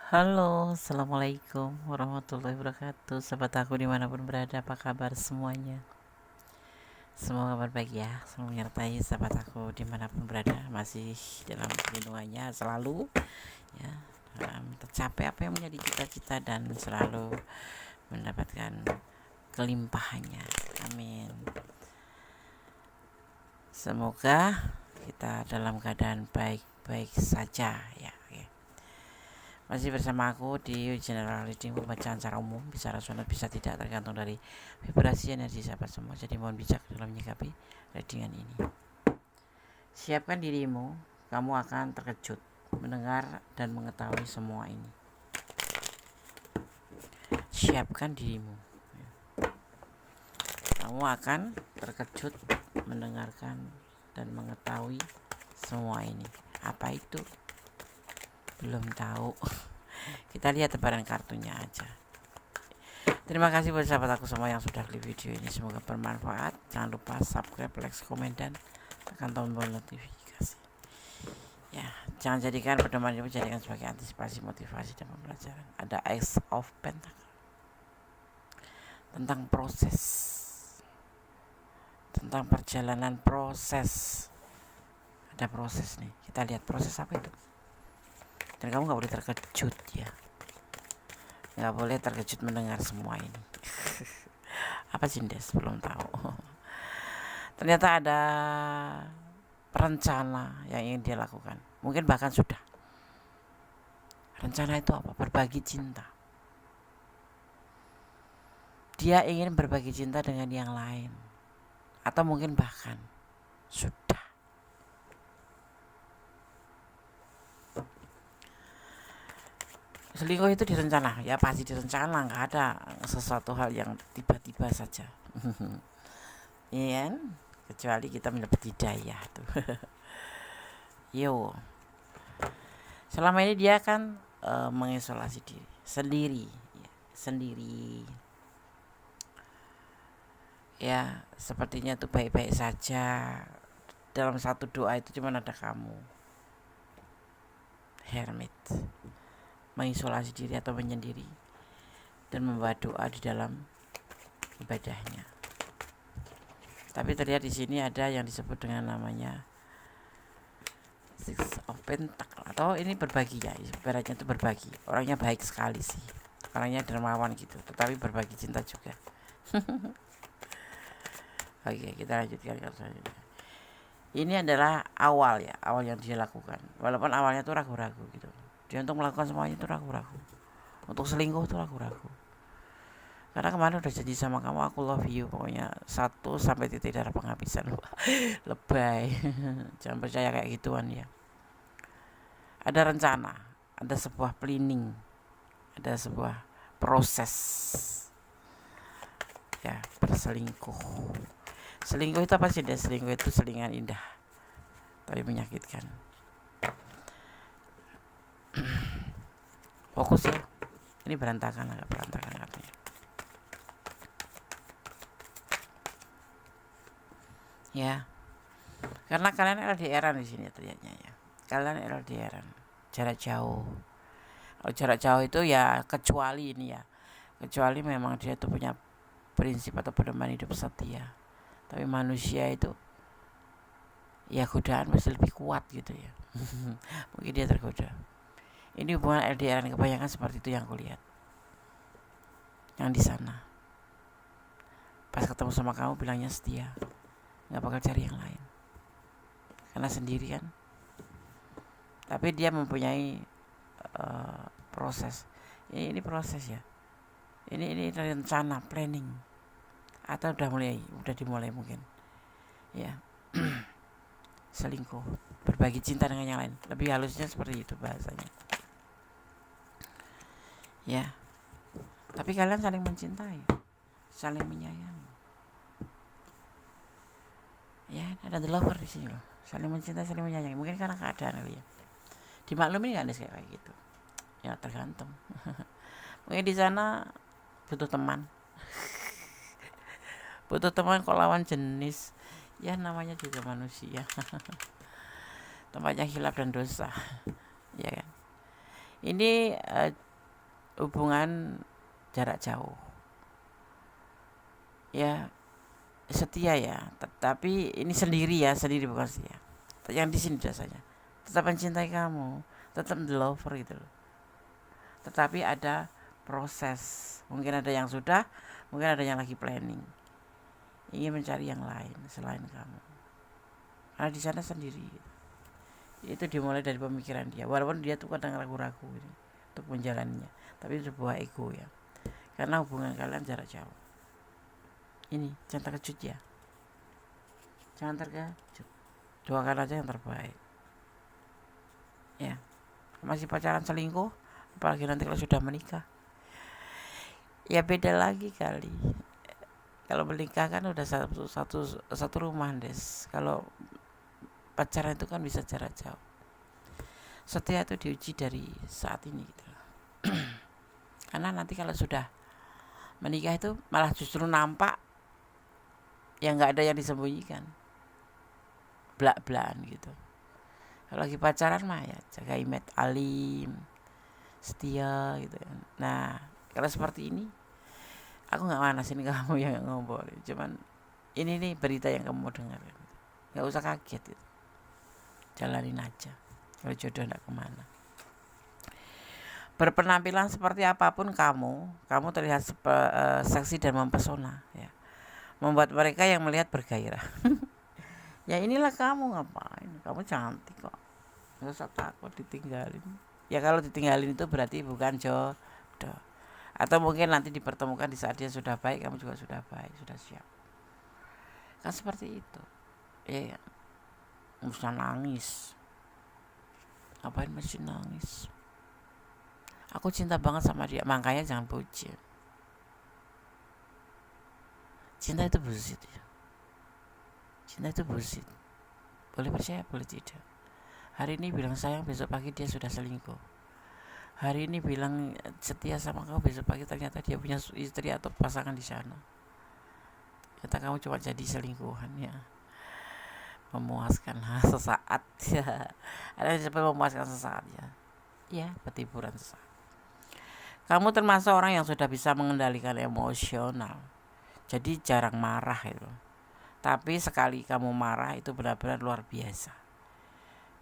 Halo, assalamualaikum warahmatullahi wabarakatuh. Sahabat aku dimanapun berada, apa kabar semuanya? Semoga kabar baik ya. Selalu menyertai sahabat aku dimanapun berada, masih dalam lindungannya selalu ya, dalam tercapai apa yang menjadi cita-cita dan selalu mendapatkan kelimpahannya. Amin. Semoga kita dalam keadaan baik-baik saja ya. Masih bersama aku di general reading, pembacaan secara umum, bisa rasional bisa tidak, tergantung dari vibrasi energi sahabat semua. Jadi mohon bijak dalam menyikapi readingan ini. Siapkan dirimu, kamu akan terkejut mendengar dan mengetahui semua ini. Siapkan dirimu, kamu akan terkejut mendengarkan dan mengetahui semua ini. Apa itu? Belum tahu. Kita lihat tebaran kartunya aja. Terima kasih buat sahabat aku semua yang sudah klik video ini. Semoga bermanfaat. Jangan lupa subscribe, like, komen, dan tekan tombol notifikasi. Ya, jangan jadikan pedoman ini, jadikan sebagai antisipasi, motivasi, dan pembelajaran. Ada Ace of Pentacle tentang proses, tentang perjalanan proses. Ada proses nih. Kita lihat proses apa itu. Dan kamu nggak boleh terkejut ya. Nggak boleh terkejut mendengar semua ini. Apa sih Des? Belum tahu. Ternyata ada rencana yang ingin dia lakukan. Mungkin bahkan sudah. Rencana itu apa? Berbagi cinta. Dia ingin berbagi cinta dengan yang lain. Atau mungkin bahkan sudah. Selingkuh itu direncana. Ya pasti direncana. Nggak ada sesuatu hal yang tiba-tiba saja. Iya kan? Kecuali kita mendapat hidayah tuh. Yo. Selama ini dia kan mengisolasi diri sendiri ya, sendiri ya, sepertinya tuh baik-baik saja. Dalam satu doa itu cuma ada kamu. Hermit mengisolasi diri atau menyendiri dan membawa doa di dalam ibadahnya. Tapi terlihat di sini ada yang disebut dengan namanya Six of Pentacle, atau ini berbagi ya, ibaratnya itu berbagi. Orangnya baik sekali sih, orangnya dermawan gitu, tetapi berbagi cinta juga. Oke, kita lanjutkan ke selanjutnya. Ini adalah awal ya, awal yang dia lakukan. Walaupun awalnya tuh ragu-ragu gitu. Dia untuk melakukan semuanya itu ragu-ragu. Untuk selingkuh tuh ragu-ragu. Karena kemarin udah janji sama kamu, aku love you, pokoknya 1 sampai titik darah penghabisan. Lebay. Jangan percaya kayak gituan ya. Ada rencana, ada sebuah planning, ada sebuah proses ya berselingkuh. Selingkuh itu apa sih? Selingkuh itu selingan indah tapi menyakitkan. Fokus ya. Ini berantakan, agak berantakan artinya. Ya. Karena kalian LDRan di sini terlihatnya ya. Kalian LDRan. Jarak jauh. Kalau jarak jauh itu ya kecuali ini ya. Kecuali memang dia tuh punya prinsip atau pedoman hidup setia. Tapi manusia itu ya godaan masih lebih kuat gitu ya. Mungkin dia tergoda. Ini hubungan LDR kebanyakan seperti itu yang kulihat. Yang di sana pas ketemu sama kamu bilangnya setia, nggak bakal cari yang lain karena sendiri kan. Tapi dia mempunyai proses. Ini proses ya. Ini rencana, planning, atau udah dimulai mungkin ya. Selingkuh, berbagi cinta dengan yang lain, lebih halusnya seperti itu bahasanya ya. Tapi kalian saling mencintai, saling menyayangi ya. Ada the lover di sini loh, saling mencintai, saling menyayangi. Mungkin karena keadaan kali ya, dimaklumi nggak ada kayak gitu ya, tergantung. Mungkin di sana butuh teman. Butuh teman kok lawan jenis ya, namanya juga manusia. Tempatnya hilaf dan dosa ya kan. Ini hubungan jarak jauh. Ya, setia ya, tapi ini sendiri ya, sendiri bukan setia. Yang di sini biasanya tetap mencintai kamu, tetap the lover gitu loh. Tetapi ada proses. Mungkin ada yang sudah, mungkin ada yang lagi planning. Ingin mencari yang lain selain kamu. Karena di sana sendiri. Itu dimulai dari pemikiran dia. Walaupun dia tuh kadang ragu-ragu ini untuk menjalaninya, tapi itu sebuah ego ya. Karena hubungan kalian jarak jauh. Ini jangan terkejut ya. Jangan terkejut. Doakan aja yang terbaik. Ya. Masih pacaran selingkuh, apalagi nanti kalau sudah menikah. Ya beda lagi kali. Kalau menikah kan udah satu rumah, Des. Kalau pacaran itu kan bisa jarak jauh. Setia itu diuji dari saat ini gitu loh. Karena nanti kalau sudah menikah itu malah justru nampak yang nggak ada yang disembunyikan, belak-belakan gitu. Kalau lagi pacaran mah ya jaga image, alim, setia gitu kan. Nah kalau seperti ini, aku nggak manasin kamu yang ngobrol, cuman ini nih berita yang kamu mau dengar gitu. Nggak usah kaget gitu, jalanin aja. Kalau jodoh nggak kemana. Berpenampilan seperti apapun kamu terlihat seksi dan mempesona ya, membuat mereka yang melihat bergairah. Ya inilah kamu, ngapain, kamu cantik kok, nggak usah takut ditinggalin. Ya kalau ditinggalin itu berarti bukan jodoh, atau mungkin nanti dipertemukan di saat dia sudah baik, kamu juga sudah baik, sudah siap, kan seperti itu ya. Nggak usah nangis, ngapain masih nangis. Aku cinta banget sama dia, makanya jangan puji. Cinta itu bullshit ya. Cinta itu bullshit. Boleh percaya, boleh tidak. Hari ini bilang sayang, besok pagi dia sudah selingkuh. Hari ini bilang setia sama kamu, besok pagi ternyata dia punya istri atau pasangan di sana. Ternyata kamu cuma jadi selingkuhan ya. Memuaskan sesaat ya. Ada yang sampai memuaskan sesaat ya. Ya, petipuran sesaat. Kamu termasuk orang yang sudah bisa mengendalikan emosional. Jadi jarang marah itu. Tapi sekali kamu marah itu benar-benar luar biasa.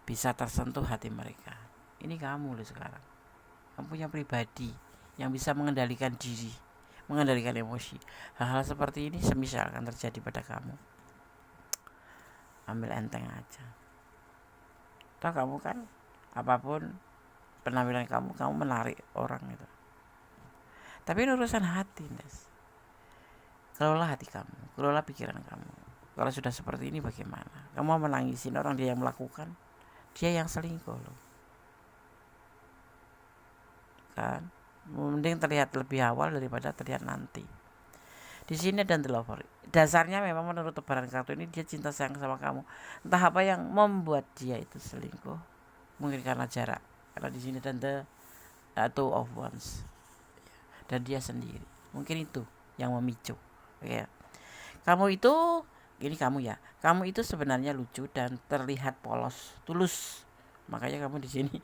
Bisa tersentuh hati mereka. Ini kamu loh sekarang. Kamu punya pribadi yang bisa mengendalikan diri, mengendalikan emosi. Hal-hal seperti ini semisal akan terjadi pada kamu, ambil enteng aja. Toh kamu kan apapun penampilan kamu menarik orang itu. Tapi ini urusan hati, Nes. Kelola hati kamu, kelola pikiran kamu. Kalau sudah seperti ini bagaimana? Kamu mau menangisin orang dia yang melakukan, dia yang selingkuh loh. Kan? Mending terlihat lebih awal daripada terlihat nanti. Di sini ada the lover. Dasarnya memang menurut tebaran kartu ini dia cinta sayang sama kamu. Entah apa yang membuat dia itu selingkuh. Mungkin karena jarak. Karena di sini ada the two of wands. Dan dia sendiri. Mungkin itu yang memicu. Ya. Kamu itu gini kamu ya. Kamu itu sebenarnya lucu dan terlihat polos, tulus. Makanya kamu di sini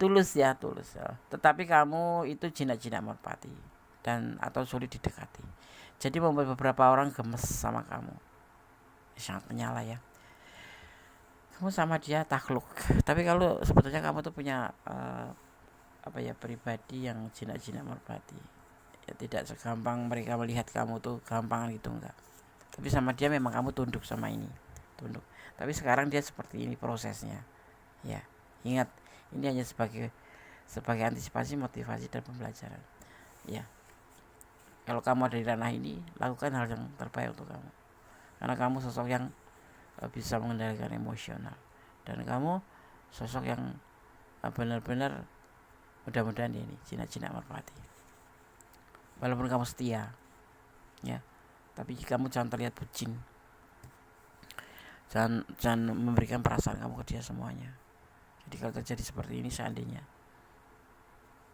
tulus ya. Tetapi kamu itu jinak-jinak merpati dan atau sulit didekati. Jadi membuat beberapa orang gemes sama kamu. Sangat menyala ya. Kamu sama dia takluk. Tapi kalau sebetulnya kamu tuh punya pribadi yang jinak-jinak merpati. Ya tidak segampang mereka melihat kamu tuh gampangan gitu enggak. Tapi sama dia memang kamu tunduk sama ini. Tunduk. Tapi sekarang dia seperti ini prosesnya. Ya, ingat ini hanya sebagai antisipasi, motivasi dan pembelajaran. Ya. Kalau kamu ada di ranah ini, lakukan hal yang terbaik untuk kamu. Karena kamu sosok yang bisa mengendalikan emosional. Dan kamu sosok yang benar-benar mudah-mudahan ini jinak-jinak merpati. Walaupun kamu setia, ya, tapi kamu jangan terlihat bucin. Jangan memberikan perasaan kamu ke dia semuanya. Jadi kalau terjadi seperti ini seandainya,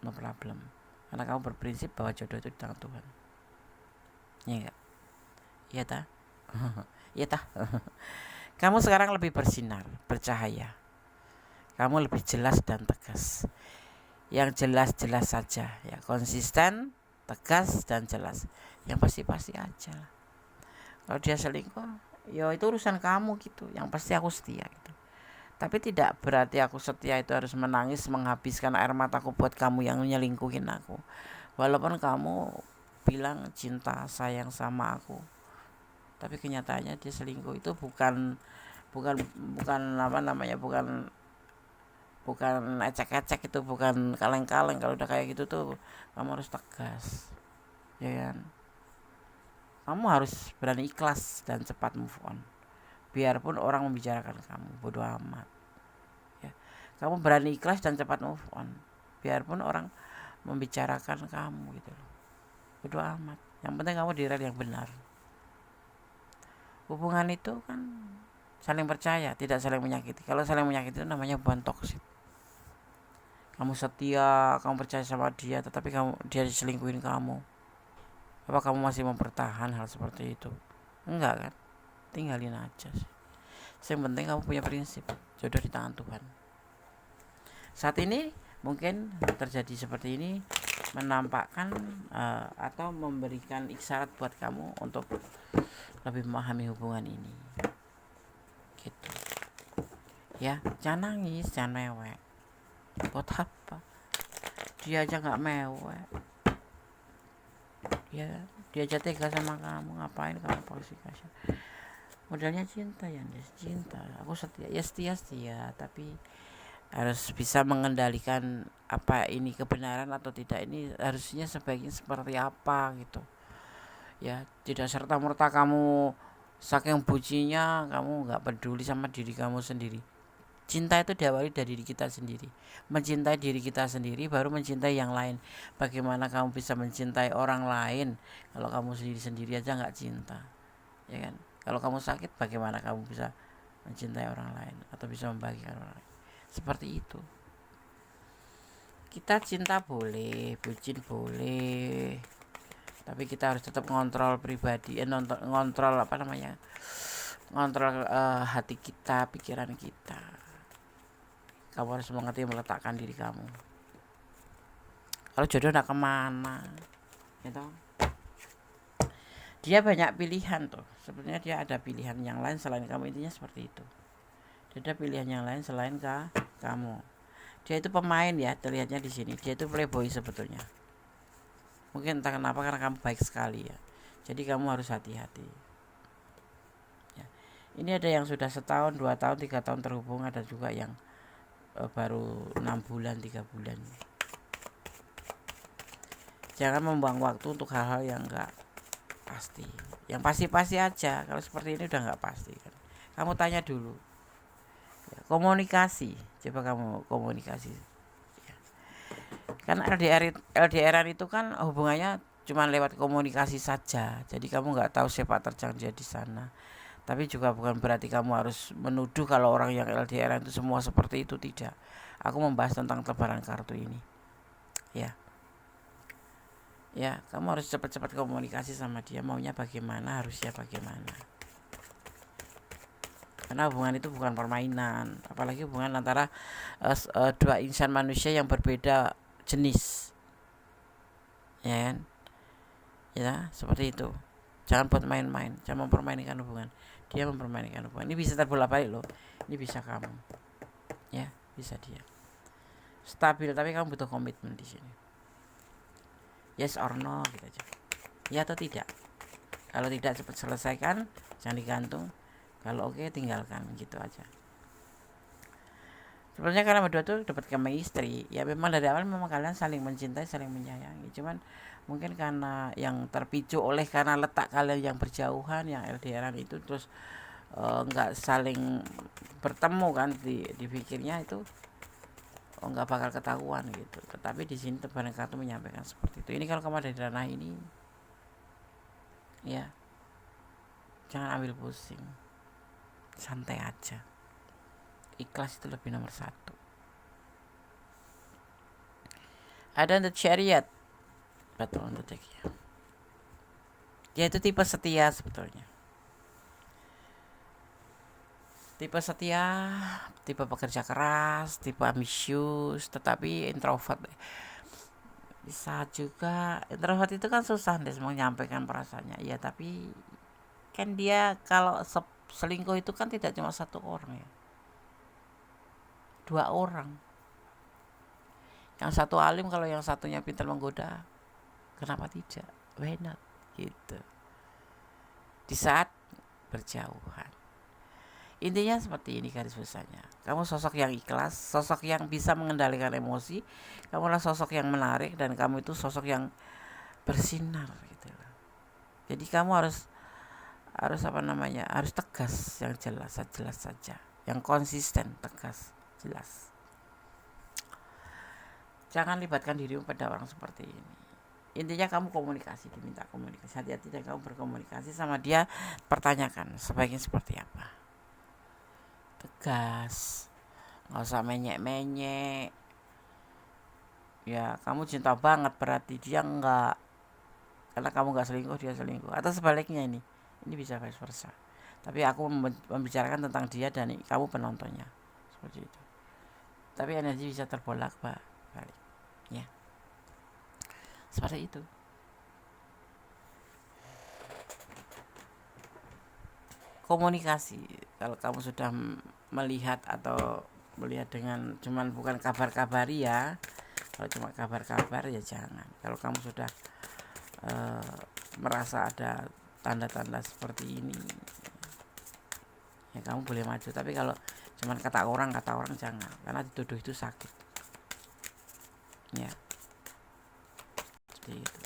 no problem. Karena kamu berprinsip bahwa jodoh itu di tangan Tuhan. Ya enggak? Iya tah? Iya tah? Kamu sekarang lebih bersinar, bercahaya. Kamu lebih jelas dan tegas. yang jelas-jelas saja ya, konsisten, tegas dan jelas. Yang pasti-pasti aja. Kalau dia selingkuh, ya itu urusan kamu gitu. Yang pasti aku setia gitu. Tapi tidak berarti aku setia itu harus menangis menghabiskan air mataku buat kamu yang nyelingkuhin aku. Walaupun kamu bilang cinta sayang sama aku, tapi kenyataannya dia selingkuh. Itu bukan bukan bukan apa namanya, bukan ecek-ecek, itu bukan kaleng-kaleng. Kalau udah kayak gitu tuh kamu harus tegas, ya kan? Kamu harus berani ikhlas dan cepat move on. Biarpun orang membicarakan kamu, bodoh amat. Ya. Kamu berani ikhlas dan cepat move on. Biarpun orang membicarakan kamu gitu loh. Bodoh amat. Yang penting kamu di rel yang benar. Hubungan itu kan saling percaya, tidak saling menyakiti. Kalau saling menyakiti itu namanya hubungan toksik. Kamu setia, kamu percaya sama dia, tetapi dia diselingkuhin kamu. Apa kamu masih mempertahan hal seperti itu? Enggak kan? Tinggalin aja sih. Yang penting kamu punya prinsip, jodoh di tangan Tuhan. Saat ini mungkin terjadi seperti ini menampakkan atau memberikan isyarat buat kamu untuk lebih memahami hubungan ini. Gitu. Ya, jangan nangis, jangan mewek. Buat apa? Dia aja nggak mewek. Ya, dia aja tega sama kamu, ngapain kamu palsukan? Modalnya cinta ya, cinta. Aku setia, ya setia, tapi harus bisa mengendalikan apa ini kebenaran atau tidak, ini harusnya sebaiknya seperti apa gitu. Ya, tidak serta-merta kamu saking bucinya kamu nggak peduli sama diri kamu sendiri. Cinta itu diawali dari diri kita sendiri. Mencintai diri kita sendiri baru mencintai yang lain. Bagaimana kamu bisa mencintai orang lain kalau kamu sendiri aja nggak cinta, ya kan? Kalau kamu sakit, bagaimana kamu bisa mencintai orang lain atau bisa membahagiakan orang lain? Seperti itu. Kita cinta boleh, bucin boleh, tapi kita harus tetap ngontrol pribadi, ngontrol apa namanya, ngontrol hati kita, pikiran kita. Kamu harus mengerti meletakkan diri kamu. Kalau jodoh nak kemana, gitu. Dia banyak pilihan tuh. Sebenarnya dia ada pilihan yang lain selain kamu, intinya seperti itu. Dia ada pilihan yang lain selain kamu. Dia itu pemain ya, terlihatnya di sini. Dia itu playboy sebetulnya. Mungkin entah kenapa karena kamu baik sekali ya. Jadi kamu harus hati-hati. Ya. Ini ada yang sudah setahun, 2 tahun, 3 tahun terhubung, ada juga yang baru 6 bulan, 3 bulan. Jangan membuang waktu untuk hal-hal yang enggak pasti. Yang pasti-pasti aja. Kalau seperti ini udah enggak pasti kan. Kamu tanya dulu. Ya, komunikasi. Coba kamu komunikasi. Ya. Kan LDRan itu kan hubungannya cuma lewat komunikasi saja. Jadi kamu enggak tahu sepak terjang dia di sana. Tapi juga bukan berarti kamu harus menuduh kalau orang yang LDRan itu semua seperti itu, tidak. Aku membahas tentang tebaran kartu ini. Ya, kamu harus cepat-cepat komunikasi sama dia, maunya bagaimana, harusnya bagaimana. Karena hubungan itu bukan permainan, apalagi hubungan antara dua insan manusia yang berbeda jenis. Ya kan? Ya, seperti itu. Jangan buat main-main, jangan mempermainkan hubungan. Dia mempermainkan hubungan. Ini bisa terbolak-balik loh. Ini bisa kamu. Ya, bisa dia. Stabil, tapi kamu butuh komitmen di sini. Yes or no gitu aja. Ya atau tidak. Kalau tidak cepat selesaikan, jangan digantung. Kalau oke, tinggalkan, gitu aja. Sebenarnya kalian berdua tuh dapat chemistry. Ya memang dari awal memang kalian saling mencintai, saling menyayangi. Cuman mungkin karena yang terpicu oleh karena letak kalian yang berjauhan, yang LDRan itu, terus nggak saling bertemu kan, dipikirnya itu nggak bakal ketahuan gitu. Tetapi di sini tebaran kartu menyampaikan seperti itu. Ini kalau kamu ada di ranah ini, ya jangan ambil pusing, santai aja. Ikhlas itu lebih nomor 1. Ada the Chariot, betul, on the deck ya. Dia itu tipe setia sebetulnya. tipe setia, tipe pekerja keras, tipe ambisius, tetapi introvert. Bisa juga introvert itu kan susah deh menyampaikan perasaannya. Iya, tapi kan dia kalau selingkuh itu kan tidak cuma satu orang ya, 2 orang. Yang satu alim, kalau yang satunya pintar menggoda, kenapa tidak? Why not? Gitu. Di saat berjauhan. Intinya seperti ini garis besarnya. Kamu sosok yang ikhlas, sosok yang bisa mengendalikan emosi, kamulah sosok yang menarik, dan kamu itu sosok yang bersinar gitu. Jadi kamu harus harus tegas, yang jelas saja, yang konsisten, tegas, jelas. Jangan libatkan dirimu pada orang seperti ini. Intinya kamu komunikasi, diminta komunikasi, hati-hati dan kamu berkomunikasi sama dia, pertanyakan sebaiknya seperti apa. Tegas, nggak usah menyek-menyek. Ya kamu cinta banget berarti dia enggak, karena kamu nggak selingkuh dia selingkuh, atau sebaliknya. Ini bisa vice versa, tapi aku membicarakan tentang dia dan kamu penontonnya, seperti itu. Tapi energi bisa terbolak balik ya, seperti itu. Komunikasi, kalau kamu sudah melihat dengan cuman bukan kabar-kabari ya. Kalau cuma kabar-kabar ya jangan. Kalau kamu sudah merasa ada tanda-tanda seperti ini ya kamu boleh maju. Tapi kalau cuman kata orang jangan, karena dituduh itu sakit ya. Seperti itu.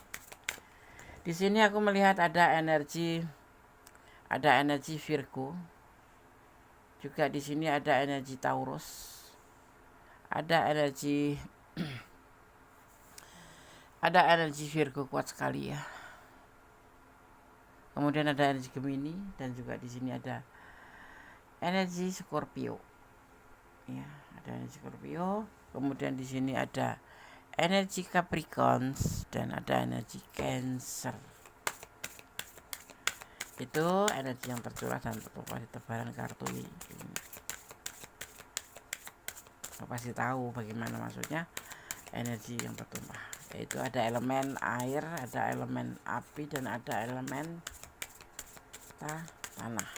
Di sini aku melihat ada energi Virgo. Juga di sini ada energi Taurus. Ada energi Virgo kuat sekali ya. Kemudian ada energi Gemini, dan juga di sini ada energi Scorpio. Ya, ada energi Scorpio. Kemudian di sini ada energi Capricorn dan ada energi Cancer. Itu energi yang tercurah dan tertumpah di tebaran kartu ini. Pasti tahu bagaimana maksudnya energi yang tertumpah. Yaitu ada elemen air, ada elemen api, dan ada elemen tanah.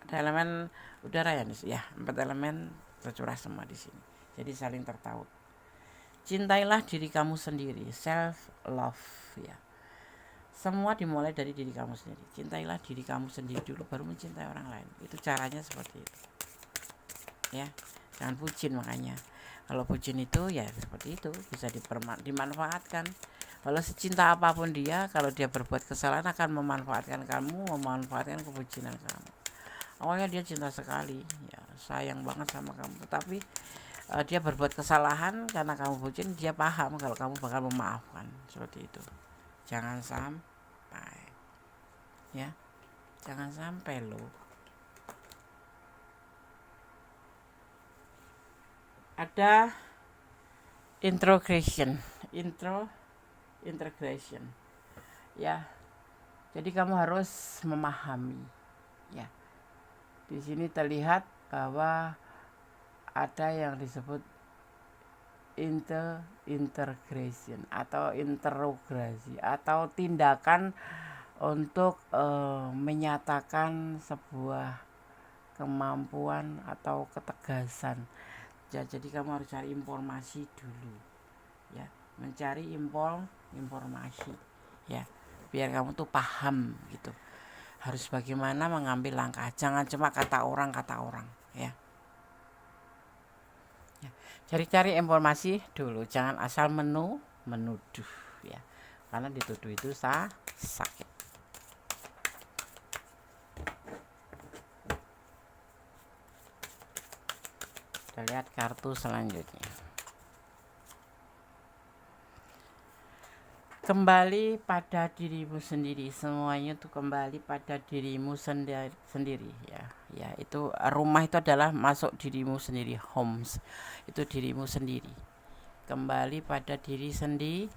Ada elemen udara ya, 4 elemen tercurah semua di sini. Jadi saling tertaut. Cintailah diri kamu sendiri, self love ya. Semua dimulai dari diri kamu sendiri. Cintailah diri kamu sendiri dulu, baru mencintai orang lain. Itu caranya seperti itu. Ya, jangan bucin. Makanya kalau bucin itu ya seperti itu, bisa dimanfaatkan. Kalau secinta apapun dia, kalau dia berbuat kesalahan akan memanfaatkan kamu, memanfaatkan kebucinan kamu. Awalnya dia cinta sekali, ya sayang banget sama kamu, tetapi dia berbuat kesalahan karena kamu bucin, dia paham kalau kamu bakal memaafkan. Seperti itu. Jangan sampai ya, jangan sampai loh. Ada integration ya. Jadi kamu harus memahami ya. Di sini terlihat bahwa ada yang disebut integration atau interogasi atau tindakan untuk menyatakan sebuah kemampuan atau ketegasan. Jadi kamu harus cari informasi dulu ya, mencari informasi ya, biar kamu tuh paham gitu, harus bagaimana mengambil langkah. Jangan cuma kata orang ya. Cari informasi dulu, jangan asal menuduh ya, karena dituduh itu sakit. Kita lihat kartu selanjutnya. Kembali pada dirimu sendiri. Semuanya itu kembali pada dirimu sendiri ya. Ya, itu rumah itu adalah masuk dirimu sendiri, homes. Itu dirimu sendiri. Kembali pada diri sendiri.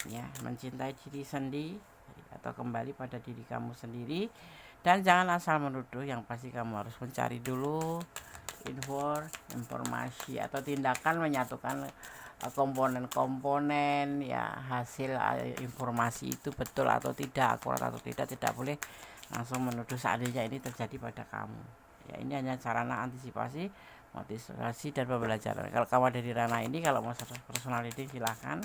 ya, mencintai diri sendiri atau kembali pada diri kamu sendiri, dan jangan asal menuduh. Yang pasti kamu harus mencari dulu informasi atau tindakan menyatukan komponen-komponen ya, hasil informasi itu betul atau tidak, akurat atau tidak boleh langsung menuduh seandainya ini terjadi pada kamu. Ya, ini hanya sarana antisipasi, motivasi, dan pembelajaran. Kalau kamu ada di ranah ini, kalau mau personal reading silahkan,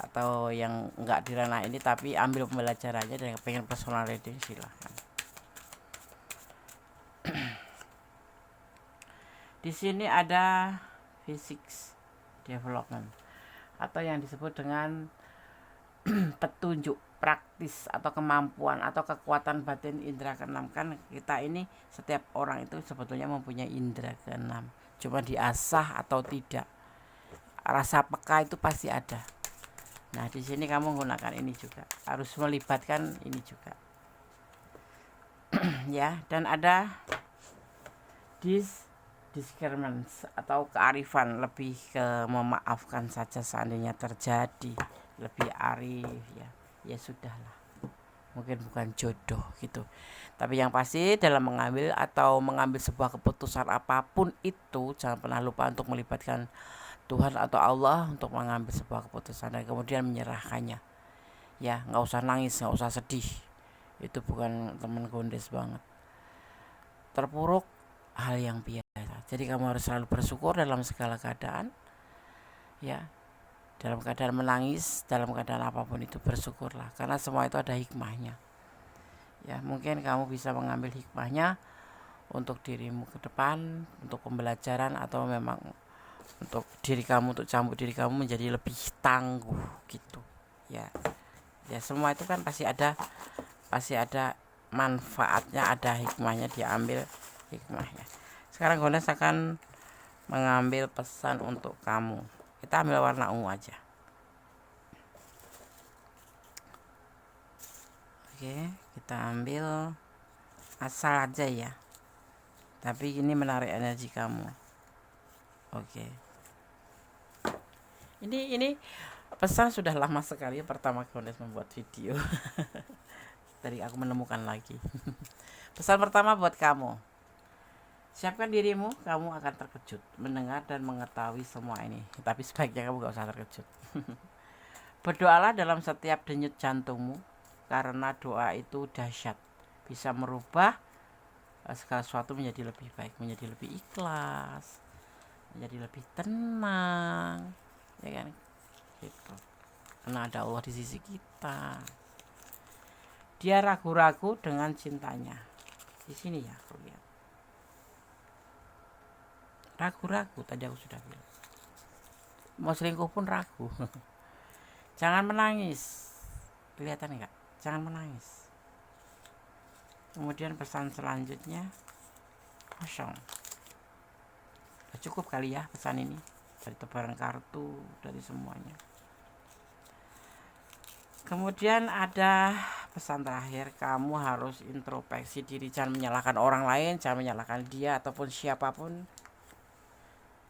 atau yang enggak di ranah ini tapi ambil pembelajarannya dan pengen personal reading silahkan. Di sini ada physics development atau yang disebut dengan petunjuk praktis atau kemampuan atau kekuatan batin indera keenam. Kan kita ini, setiap orang itu sebetulnya mempunyai indera keenam, cuma diasah atau tidak. Rasa peka itu pasti ada. Nah, di sini kamu menggunakan ini juga, harus melibatkan ini juga. Ya, dan ada discernment atau kearifan, lebih ke memaafkan saja seandainya terjadi, lebih arif ya sudahlah, mungkin bukan jodoh gitu. Tapi yang pasti dalam mengambil sebuah keputusan apapun itu, jangan pernah lupa untuk melibatkan Tuhan atau Allah untuk mengambil sebuah keputusan dan kemudian menyerahkannya. Ya, nggak usah nangis, nggak usah sedih, itu bukan teman gondes banget. Terpuruk hal yang biasa. Jadi kamu harus selalu bersyukur dalam segala keadaan. Ya, dalam keadaan menangis, dalam keadaan apapun itu bersyukurlah, karena semua itu ada hikmahnya. Ya, mungkin kamu bisa mengambil hikmahnya untuk dirimu ke depan, untuk pembelajaran, atau memang untuk diri kamu, untuk cambuk diri kamu menjadi lebih tangguh gitu. Ya, semua itu kan pasti ada manfaatnya, ada hikmahnya, diambil hikmahnya. Sekarang Gones akan mengambil pesan untuk kamu. Kita ambil warna ungu aja. Oke, kita ambil asal aja ya. Tapi ini menarik energi kamu. Oke. Ini pesan sudah lama sekali pertama Gones membuat video. Tadi aku menemukan lagi. Pesan pertama buat kamu. Siapkan dirimu, kamu akan terkejut mendengar dan mengetahui semua ini. Tapi sebaiknya kamu gak usah terkejut. Berdoalah dalam setiap denyut jantungmu, karena doa itu dahsyat, bisa merubah segala sesuatu menjadi lebih baik, menjadi lebih ikhlas, menjadi lebih tenang, ya kan? Gitu. Karena ada Allah di sisi kita. Dia ragu-ragu dengan cintanya. Di sini ya, aku lihat. Ragu-ragu, tadi aku sudah bilang. Mau selingkuh pun ragu. Jangan menangis. Kelihatan enggak? Jangan menangis. Kemudian pesan selanjutnya, kosong. Cukup kali ya pesan ini, dari tebaran kartu, dari semuanya. Kemudian ada pesan terakhir, kamu harus introspeksi diri. Jangan menyalahkan orang lain, jangan menyalahkan dia ataupun siapapun.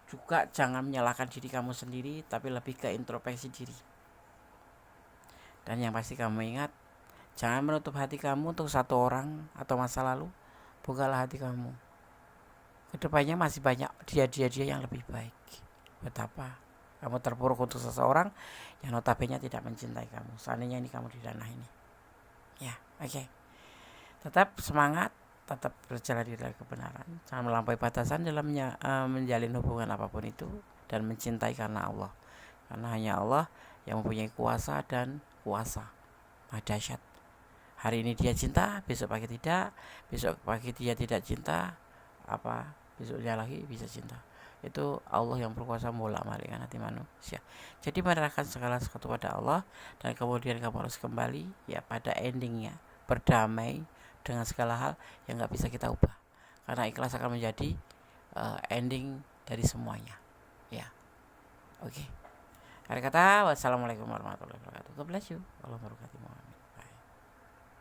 Juga jangan menyalahkan diri kamu sendiri, tapi lebih ke introspeksi diri. Dan yang pasti kamu ingat, jangan menutup hati kamu untuk satu orang atau masa lalu. Bukalah hati kamu. Kedepannya masih banyak dia yang lebih baik. Betapa kamu terpuruk untuk seseorang yang notabene tidak mencintai kamu, seandainya ini kamu di ranah ini. Ya, oke. Tetap semangat, tetap berjalan di dalam kebenaran. Jangan melampaui batasan dalam menjalin hubungan apapun itu, dan mencintai karena Allah. Karena hanya Allah yang mempunyai kuasa dan kuasa dahsyat. Hari ini dia cinta, besok pagi tidak, besok pagi dia tidak cinta, besoknya lagi bisa cinta. Itu Allah yang berkuasa membolak-balikkan hati manusia. Jadi menyerahkan segala sesuatu pada Allah, dan kemudian kamu harus kembali ya pada endingnya, berdamai dengan segala hal yang nggak bisa kita ubah, karena ikhlas akan menjadi ending dari semuanya. Ya, oke. Akhir kata, wassalamualaikum warahmatullahi wabarakatuh. God bless you. Allah berkati.